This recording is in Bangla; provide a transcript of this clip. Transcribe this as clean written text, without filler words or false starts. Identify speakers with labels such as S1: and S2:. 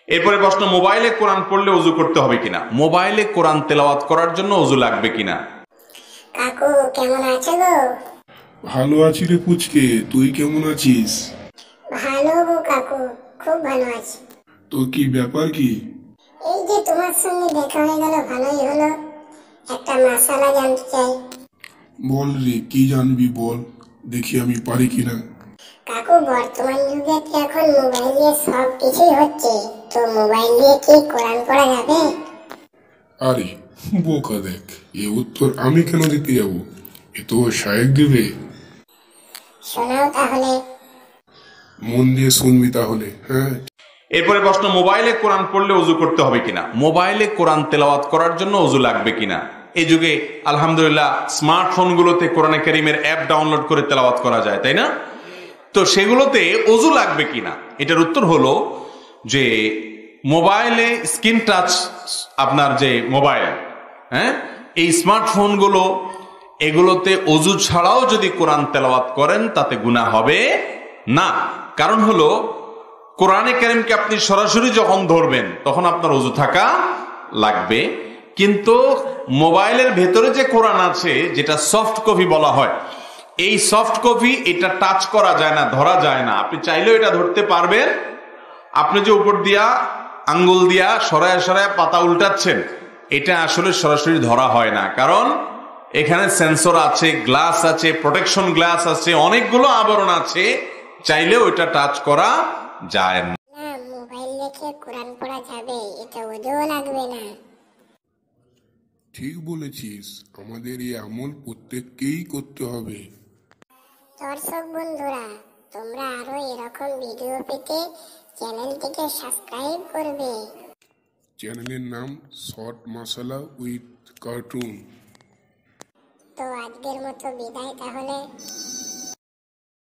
S1: এরপরে প্রশ্ন, মোবাইলে কোরআন পড়লে ওযু করতে হবে কিনা? মোবাইলে কোরআন তেলাওয়াত করার জন্য ওযু লাগবে কিনা?
S2: কাকু কেমন আছো গো?
S3: ভালো আছি রে পুচকে, তুই কেমন আছিস?
S2: ভালো গো কাকু, খুব ভালো আছি।
S3: তো কি ব্যাপার কি?
S2: এই যে তোমার সঙ্গে দেখা হয়ে গেল, ভালোই হলো। একটা মাসালা জানতে চাই।
S3: বল রে, কি জানবি বল, দেখি আমি পারি কিনা।
S2: কাকু বর্তমান যুগে তো এখন মোবাইল দিয়ে সব কিছুই হচ্ছে, তো মোবাইল দিয়ে কি কোরআন পড়া যাবে?
S3: আরে বোকা দেখ, এ উত্তর আমি কেন দিতে যাব? এ তো শায়েক দেবে।
S2: শোনাও তাহলে।
S3: মন দিয়ে শুনবি তাহলে, হ্যাঁ।
S1: এরপরে প্রশ্ন, মোবাইলে কোরআন পড়লে ওযু করতে হবে কিনা? মোবাইলে কোরআন তেলাওয়াত করার জন্য ওযু লাগবে কিনা? এই যুগে আলহামদুলিল্লাহ স্মার্টফোনগুলোতে কোরআনে কারীমের অ্যাপ ডাউনলোড করে তেলাওয়াত করা যায়, তাই না? তো সেগুলোতে ওযু লাগবে কিনা, এটার উত্তর হলো যে মোবাইলে স্ক্রিন টাচ, আপনার যে মোবাইল, হ্যাঁ, এই স্মার্টফোনগুলো, এগুলোতে ওযু ছাড়াও যদি কোরআন তেলাওয়াত করেন তাতে গুনাহ হবে না। কারণ হলো কোরআনে কারীমকে আপনি সরাসরি যখন ধরবেন তখন আপনার ওযু থাকা লাগবে, কিন্তু মোবাইলের ভেতরে যে কোরআন আছে, যেটা সফট কপি বলা হয়, এই সফট কপি, এটা টাচ করা যায় না, ধরা যায় না। আপনি চাইলেও এটা ধরতে পারবেন। আপনি যে উপর দিয়া আঙ্গুল দিয়া সরায় সরায় পাতা উল্টাচ্ছেন, এটা আসলে সরাসরি ধরা হয় না, কারণ এখানে সেন্সর আছে, গ্লাস আছে, প্রোটেকশন গ্লাস আছে, অনেকগুলো আবরণ আছে, চাইলেও এটা টাচ করা যায় না।
S2: না, মোবাইল দেখে কোরআন পড়া যাবে, এটা ওযুও লাগবে না।
S3: ঠিক বলেছিস, আমাদের এই আমল প্রত্যেককেই করতে হবে।
S2: দর্শক বন্ধুরা, তোমরা আরো এরকম ভিডিও পেতে চ্যানেলটিকে সাবস্ক্রাইব করবে।
S3: চ্যানেলের নাম শর্ট মাসালা উইথ কার্টুন।
S2: তো আজকের মতো বিদায় তাহলে।